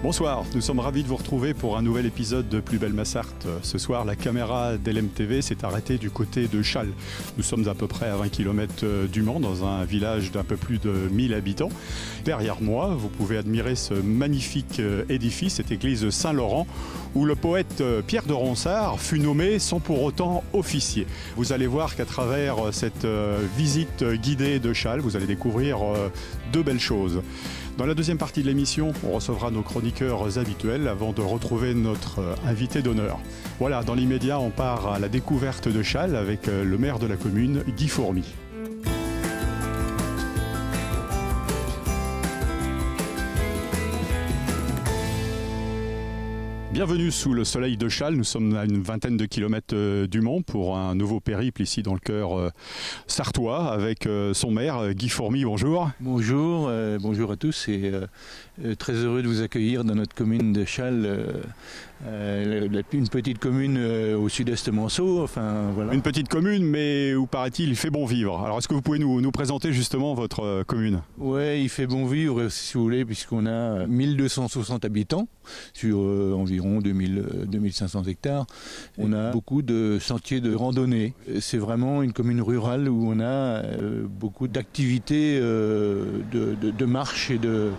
Bonsoir, nous sommes ravis de vous retrouver pour un nouvel épisode de Plus belle ma Sarthe. Ce soir, la caméra d'LMTV s'est arrêtée du côté de Chasles. Nous sommes à peu près à 20 km du Mans, dans un village d'un peu plus de 1000 habitants. Derrière moi, vous pouvez admirer ce magnifique édifice, cette église Saint-Laurent, où le poète Pierre de Ronsard fut nommé sans pour autant officier. Vous allez voir qu'à travers cette visite guidée de Chasles, vous allez découvrir deux belles choses. Dans la deuxième partie de l'émission, on recevra nos chroniqueurs habituels avant de retrouver notre invité d'honneur. Voilà, dans l'immédiat, on part à la découverte de Chasles avec le maire de la commune, Guy Fourmy. Bienvenue sous le soleil de Chasles. Nous sommes à une vingtaine de kilomètres du Mans pour un nouveau périple ici dans le cœur sartois avec son maire Guy Fourmy. Bonjour. Bonjour, bonjour à tous et très heureux de vous accueillir dans notre commune de Chasles. Une petite commune au sud-est de Manceau, enfin voilà. Une petite commune, mais où paraît-il il fait bon vivre. Alors est-ce que vous pouvez nous présenter justement votre commune? Ouais, il fait bon vivre si vous voulez, puisqu'on a 1260 habitants sur environ 2500 hectares. On a beaucoup de sentiers de randonnée. C'est vraiment une commune rurale où on a beaucoup d'activités de marche et de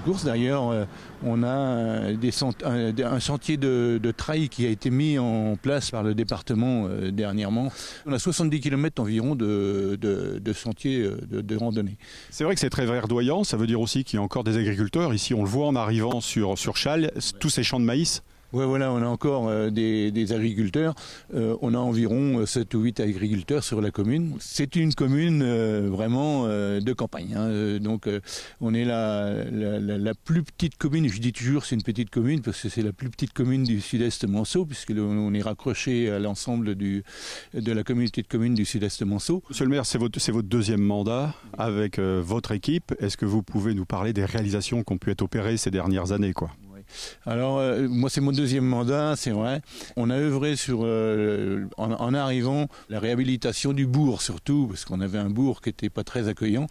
course. D'ailleurs, on a un sentier de trail qui a été mis en place par le département dernièrement. On a 70 km environ de sentiers de randonnée. C'est vrai que c'est très verdoyant, ça veut dire aussi qu'il y a encore des agriculteurs. Ici, on le voit en arrivant sur Chasles, tous ces champs de maïs. Oui, voilà, on a encore des agriculteurs. On a environ 7 ou 8 agriculteurs sur la commune. C'est une commune vraiment de campagne. Donc, on est la plus petite commune. Je dis toujours c'est une petite commune parce que c'est la plus petite commune du sud-est Manceau, puisqu'on est raccroché à l'ensemble de la communauté de communes du sud-est Manceau. Monsieur le maire, c'est votre deuxième mandat avec votre équipe. Est-ce que vous pouvez nous parler des réalisations qui ont pu être opérées ces dernières années, quoi ? Alors, moi, c'est mon deuxième mandat, c'est vrai. On a œuvré en arrivant, la réhabilitation du bourg, surtout, parce qu'on avait un bourg qui n'était pas très accueillant.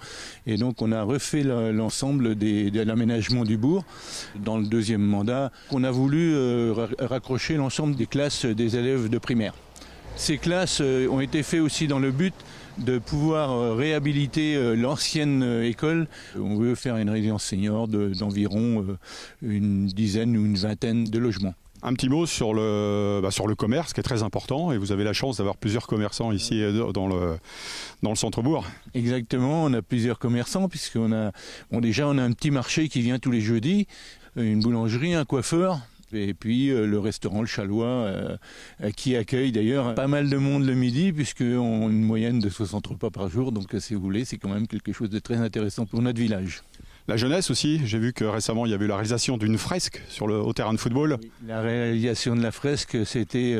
Et donc, on a refait l'ensemble de l'aménagement du bourg. Dans le deuxième mandat, on a voulu raccrocher l'ensemble des classes des élèves de primaire. Ces classes ont été faites aussi dans le but de pouvoir réhabiliter l'ancienne école. On veut faire une résidence senior d'environ une dizaine ou une vingtaine de logements. Un petit mot sur le commerce qui est très important, et vous avez la chance d'avoir plusieurs commerçants ici dans le centre-bourg. Exactement, on a plusieurs commerçants puisqu'on a déjà on a un petit marché qui vient tous les jeudis, une boulangerie, un coiffeur. Et puis le restaurant Le Chalois qui accueille d'ailleurs pas mal de monde le midi puisqu'on a une moyenne de 60 repas par jour. Donc si vous voulez, c'est quand même quelque chose de très intéressant pour notre village. La jeunesse aussi, j'ai vu que récemment il y avait eu la réalisation d'une fresque au terrain de football. Oui, la réalisation de la fresque, c'était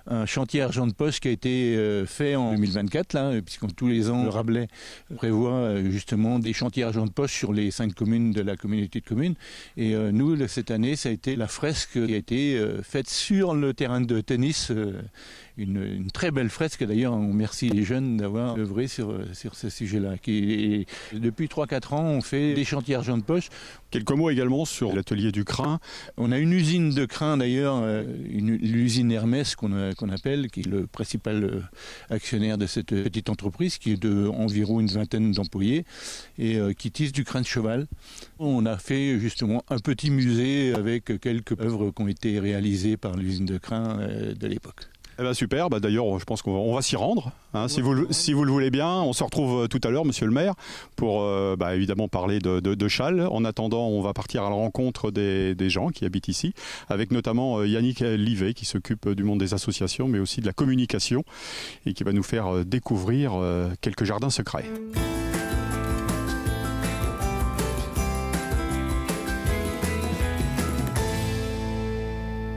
un chantier argent de poche qui a été fait en 2024, là, puisque tous les ans le Rabelais prévoit justement des chantiers argent de poche sur les 5 communes de la communauté de communes. Et nous, cette année, ça a été la fresque qui a été faite sur le terrain de tennis. Une très belle fresque d'ailleurs, on remercie les jeunes d'avoir œuvré sur ce sujet-là. Depuis 3-4 ans, on fait des chantiers argent de poche. Quelques mots également sur l'atelier du crin. On a une usine de crin d'ailleurs, l'usine Hermès qu'on appelle, qui est le principal actionnaire de cette petite entreprise, qui est d'environ une vingtaine d'employés et qui tisse du crin de cheval. On a fait justement un petit musée avec quelques œuvres qui ont été réalisées par l'usine de crin de l'époque. Eh ben super, d'ailleurs je pense qu'on va s'y rendre, hein, si vous le voulez bien. On se retrouve tout à l'heure, monsieur le maire, pour évidemment parler de Chasles. En attendant, on va partir à la rencontre des gens qui habitent ici, avec notamment Yannick Livet qui s'occupe du monde des associations, mais aussi de la communication, et qui va nous faire découvrir quelques jardins secrets.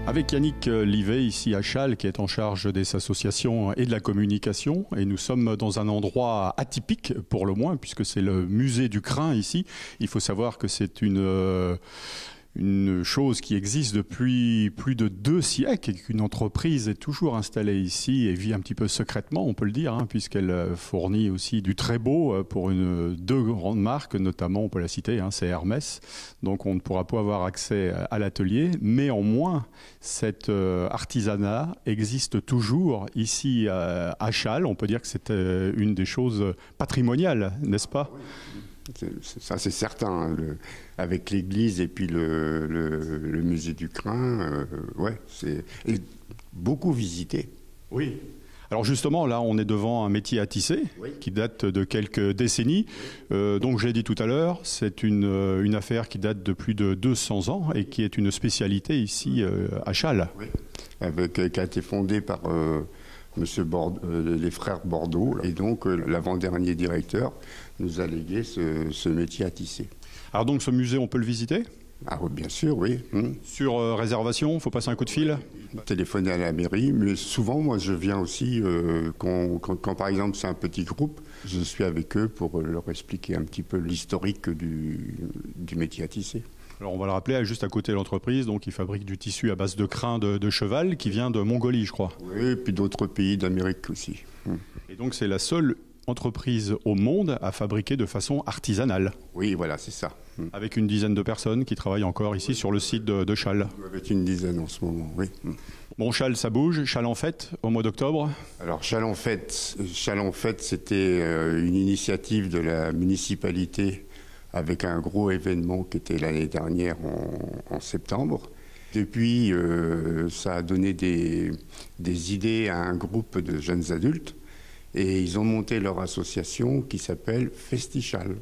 Avec Yannick Livet ici à Chasles, qui est en charge des associations et de la communication, et nous sommes dans un endroit atypique pour le moins, puisque c'est le musée du crin ici. Il faut savoir que c'est une une chose qui existe depuis plus de 2 siècles et qu'une entreprise est toujours installée ici et vit un petit peu secrètement, on peut le dire, hein, puisqu'elle fournit aussi du très beau pour 2 grandes marques, notamment on peut la citer, hein, c'est Hermès. Donc on ne pourra pas avoir accès à l'atelier. Néanmoins, cet artisanat existe toujours ici à Chasles. On peut dire que c'est une des choses patrimoniales, n'est-ce pas ? Ça c'est certain, hein, avec l'église et puis le musée du Crin, ouais, c'est beaucoup visité. Oui. Alors justement, là, on est devant un métier à tisser qui date de quelques décennies. Donc, je l'ai dit tout à l'heure, c'est une affaire qui date de plus de 200 ans et qui est une spécialité ici à Chasles. Oui. Qui a été fondée par les frères Bordeaux. Et donc, l'avant-dernier directeur nous a légué ce métier à tisser. Alors donc, ce musée, on peut le visiter ? Ah oui, bien sûr, oui. Sur réservation, il faut passer un coup de fil ? Téléphoner à la mairie, mais souvent, moi, je viens aussi, quand par exemple, c'est un petit groupe, je suis avec eux pour leur expliquer un petit peu l'historique du métier à tisser. Alors on va le rappeler, juste à côté de l'entreprise, donc ils fabriquent du tissu à base de crin de cheval qui vient de Mongolie, je crois. Oui, et puis d'autres pays d'Amérique aussi. Et donc c'est la seule entreprise au monde à fabriquer de façon artisanale. Oui, voilà, c'est ça. Avec une dizaine de personnes qui travaillent encore ici sur le site de Chasles. Avec une dizaine en ce moment, oui. Bon, Chasles, ça bouge. Chasles en fête au mois d'octobre. Alors Chasles en fête, c'était une initiative de la municipalité avec un gros événement qui était l'année dernière en septembre. Depuis, ça a donné des idées à un groupe de jeunes adultes et ils ont monté leur association qui s'appelle Festichasles.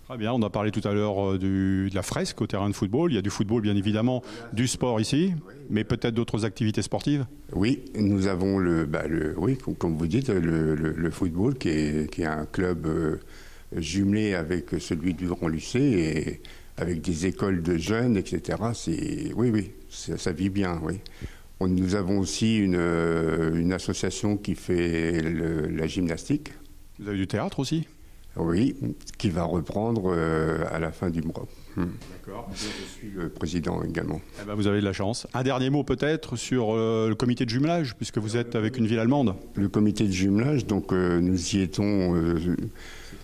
Très bien, on a parlé tout à l'heure de la fresque au terrain de football. Il y a du football, bien évidemment, du sport ici, mais peut-être d'autres activités sportives. Oui, nous avons oui, comme vous dites, le football qui est un club jumelé avec celui du Grand-Lucé et avec des écoles de jeunes, etc. Oui, ça vit bien, oui. Nous avons aussi une association qui fait la gymnastique. Vous avez du théâtre aussi ? Oui, qui va reprendre à la fin du mois. D'accord. Je suis le président également. Eh ben, vous avez de la chance. Un dernier mot peut-être sur le comité de jumelage, puisque vous êtes avec une ville allemande. Le comité de jumelage, donc nous y étions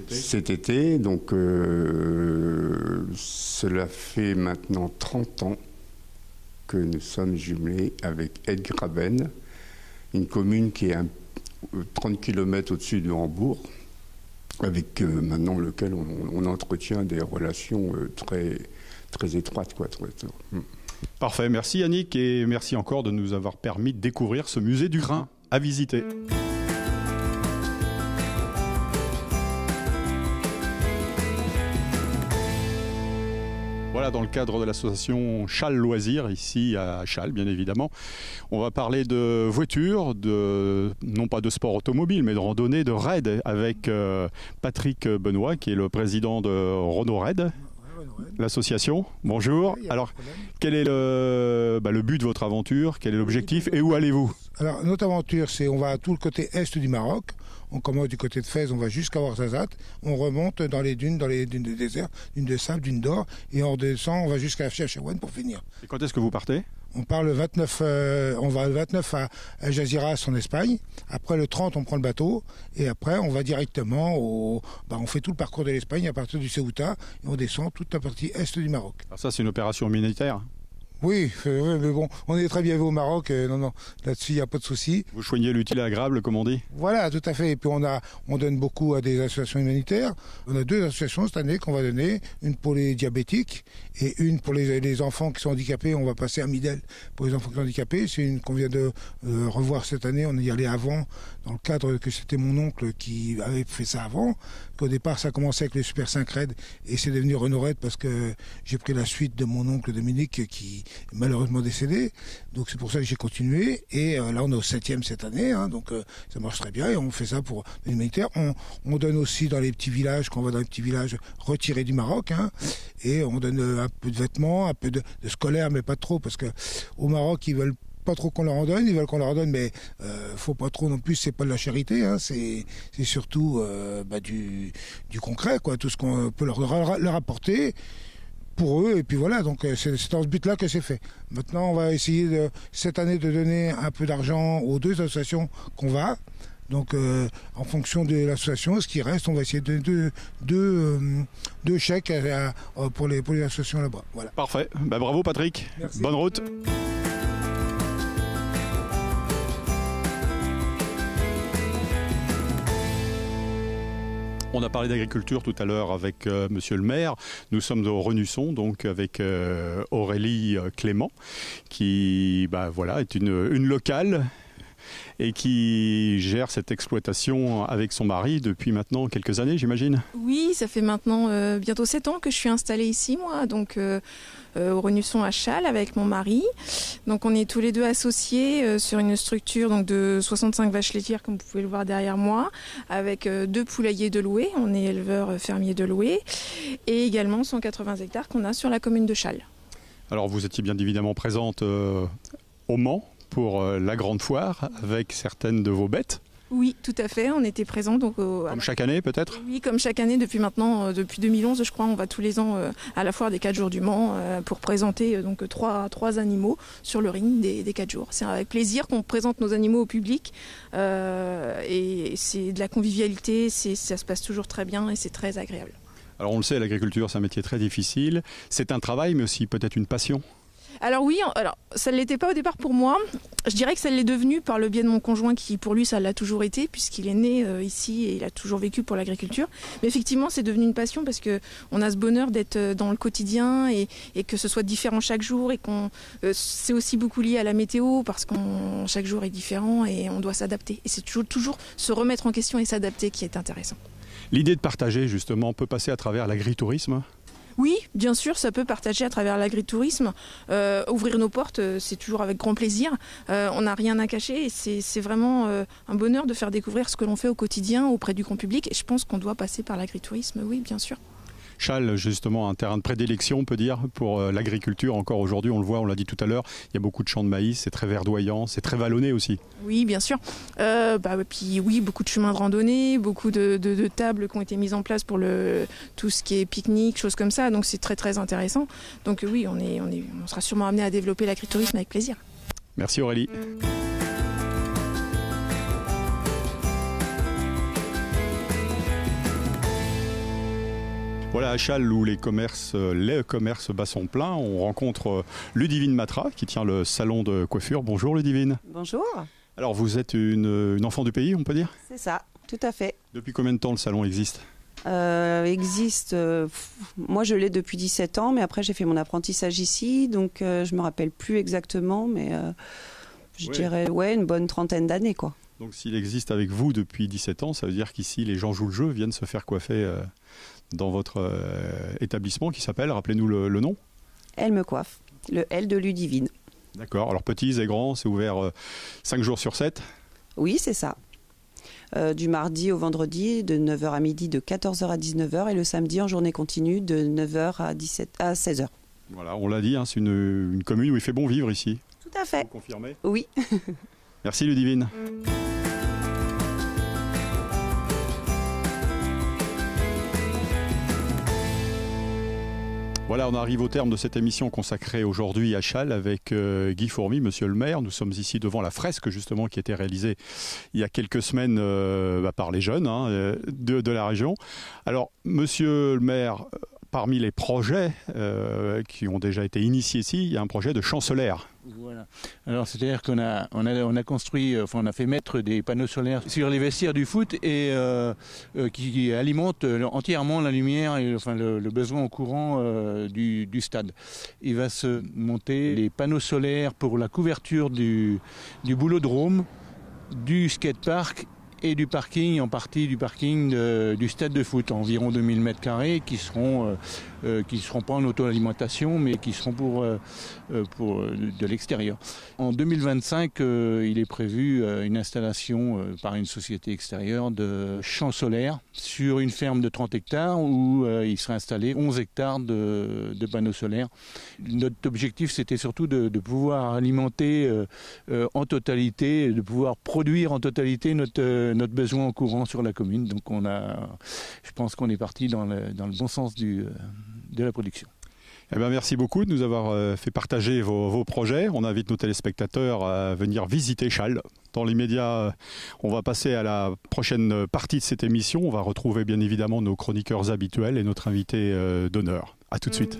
cet été. Donc cela fait maintenant 30 ans que nous sommes jumelés avec Edgraben, une commune qui est 30 km au-dessus de Hambourg, avec maintenant lequel on entretient des relations très, très étroites. Parfait, merci Yannick et merci encore de nous avoir permis de découvrir ce musée du Rhin à visiter. Voilà, dans le cadre de l'association Chasles Loisirs, ici à Chasles, bien évidemment. On va parler de voitures, non pas de sport automobile, mais de randonnée, de raid, avec Patrick Benoît, qui est le président de Renault Raid, l'association. Bonjour. Alors, quel est le but de votre aventure? Quel est l'objectif et où allez-vous? Alors, notre aventure, on va à tout le côté est du Maroc. On commence du côté de Fès, on va jusqu'à Ouarzazate. On remonte dans les dunes de désert, dunes de sable, dunes d'or. Et on redescend, on va jusqu'à Chefchaouen pour finir. Et quand est-ce que vous partez? On part le 29, on va le 29 à Algeciras en Espagne. Après le 30, on prend le bateau. Et après, on va directement on fait tout le parcours de l'Espagne à partir du Ceuta. Et on descend toute la partie est du Maroc. Alors ça, c'est une opération humanitaire? Oui, mais bon, on est très bien vu au Maroc, non, là-dessus, il n'y a pas de souci. Vous choignez l'utile à l'agréable, comme on dit? Voilà, tout à fait. Et puis on donne beaucoup à des associations humanitaires. On a 2 associations cette année qu'on va donner, une pour les diabétiques et une pour les enfants qui sont handicapés. On va passer à Midel pour les enfants qui sont handicapés. C'est une qu'on vient de revoir cette année. On y allait avant, dans le cadre que c'était mon oncle qui avait fait ça avant. Qu'au départ, ça a commencé avec le Super 5 Raid et c'est devenu Renault Raid parce que j'ai pris la suite de mon oncle Dominique qui est malheureusement décédé. Donc c'est pour ça que j'ai continué. Et là, on est au 7e cette année. Donc ça marche très bien et on fait ça pour l'humanitaire. On donne aussi dans les petits villages, quand on va dans les petits villages retirés du Maroc. Et on donne un peu de vêtements, un peu de scolaire, mais pas trop parce que au Maroc, ils veulent pas trop qu'on leur en donne, ils veulent qu'on leur en donne, mais faut pas trop non plus, c'est pas de la charité, c'est surtout du concret, quoi, tout ce qu'on peut leur apporter. pour eux. Et puis voilà, donc c'est dans ce but-là que c'est fait. Maintenant, on va essayer cette année de donner un peu d'argent aux 2 associations qu'on va. Donc, en fonction de l'association, ce qui reste, on va essayer de donner deux chèques pour les associations là-bas. Voilà. Parfait. Bravo Patrick. Merci. Bonne route. On a parlé d'agriculture tout à l'heure avec monsieur le maire. Nous sommes au Renusson, donc avec Aurélie Clément, qui est une locale et qui gère cette exploitation avec son mari depuis maintenant quelques années, j'imagine. Oui, ça fait maintenant bientôt 7 ans que je suis installée ici, moi, donc au Renusson à Châles avec mon mari. Donc on est tous les deux associés sur une structure donc, de 65 vaches laitières, comme vous pouvez le voir derrière moi, avec 2 poulaillers de louer. On est éleveurs fermiers de louer et également 180 hectares qu'on a sur la commune de Châles. Alors vous étiez bien évidemment présente au Mans pour la grande foire avec certaines de vos bêtes. Oui, tout à fait. On était présents. Donc, comme chaque année peut-être ? Oui, comme chaque année depuis maintenant, depuis 2011 je crois, on va tous les ans à la foire des 4 jours du Mans pour présenter donc trois animaux sur le ring des 4 jours. C'est avec plaisir qu'on présente nos animaux au public et c'est de la convivialité, ça se passe toujours très bien et c'est très agréable. Alors on le sait, l'agriculture c'est un métier très difficile. C'est un travail mais aussi peut-être une passion. Alors oui, ça ne l'était pas au départ pour moi. Je dirais que ça l'est devenu par le biais de mon conjoint qui, pour lui, ça l'a toujours été puisqu'il est né ici et il a toujours vécu pour l'agriculture. Mais effectivement, c'est devenu une passion parce qu'on a ce bonheur d'être dans le quotidien et que ce soit différent chaque jour et c'est aussi beaucoup lié à la météo parce que chaque jour est différent et on doit s'adapter. Et c'est toujours se remettre en question et s'adapter qui est intéressant. L'idée de partager, justement, peut passer à travers l'agritourisme ? Oui, bien sûr, ça peut partager à travers l'agritourisme. Ouvrir nos portes, c'est toujours avec grand plaisir. On n'a rien à cacher et c'est vraiment un bonheur de faire découvrir ce que l'on fait au quotidien auprès du grand public. Et je pense qu'on doit passer par l'agritourisme, oui, bien sûr. Châles, justement, un terrain de prédilection, on peut dire, pour l'agriculture. Encore aujourd'hui, on le voit, on l'a dit tout à l'heure, il y a beaucoup de champs de maïs, c'est très verdoyant, c'est très vallonné aussi. Oui, bien sûr. Puis oui, beaucoup de chemins de randonnée, beaucoup de tables qui ont été mises en place pour tout ce qui est pique-nique, choses comme ça. Donc c'est très très intéressant. Donc oui, on sera sûrement amené à développer l'agritourisme avec plaisir. Merci Aurélie. Voilà, à Châles, où les commerces bat son plein, on rencontre Ludivine Matra, qui tient le salon de coiffure. Bonjour Ludivine. Bonjour. Alors vous êtes une enfant du pays, on peut dire ? C'est ça, tout à fait. Depuis combien de temps le salon existe ? Moi je l'ai depuis 17 ans, mais après j'ai fait mon apprentissage ici, donc je me rappelle plus exactement, mais je dirais une bonne 30aine d'années, quoi. Donc s'il existe avec vous depuis 17 ans, ça veut dire qu'ici les gens jouent le jeu, viennent se faire coiffer dans votre établissement qui s'appelle, rappelez-nous le nom ? Elle me coiffe, le L de Ludivine. D'accord, alors petits et grands, c'est ouvert 5 jours sur 7 ? Oui, c'est ça. Du mardi au vendredi, de 9h à midi, de 14h à 19h, et le samedi en journée continue, de 9h à 16h. Voilà, on l'a dit, c'est une commune où il fait bon vivre ici. Tout à fait. Vous confirmez ? Oui. Merci Ludivine. Voilà, on arrive au terme de cette émission consacrée aujourd'hui à Châles avec Guy Fourmy, monsieur le maire. Nous sommes ici devant la fresque justement qui a été réalisée il y a quelques semaines par les jeunes de la région. Alors, monsieur le maire, parmi les projets qui ont déjà été initiés ici, il y a un projet de champ solaire. Voilà. Alors c'est-à-dire qu'on a construit, on a fait mettre des panneaux solaires sur les vestiaires du foot et qui alimentent entièrement la lumière et le besoin en courant du stade. Il va se monter les panneaux solaires pour la couverture du boulodrome, du skatepark et du parking, en partie du parking du stade de foot, environ 2000 m2 qui seront pas en auto-alimentation mais qui seront pour de l'extérieur. En 2025, il est prévu une installation par une société extérieure de champs solaires sur une ferme de 30 hectares où il sera installé 11 hectares de panneaux solaires. Notre objectif, c'était surtout de pouvoir alimenter en totalité, de pouvoir produire en totalité notre besoin en courant sur la commune. Donc je pense qu'on est parti dans le bon sens de la production. Eh ben, merci beaucoup de nous avoir fait partager vos projets. On invite nos téléspectateurs à venir visiter Chasles. Dans l'immédiat, on va passer à la prochaine partie de cette émission. On va retrouver bien évidemment nos chroniqueurs habituels et notre invité d'honneur. À tout de suite.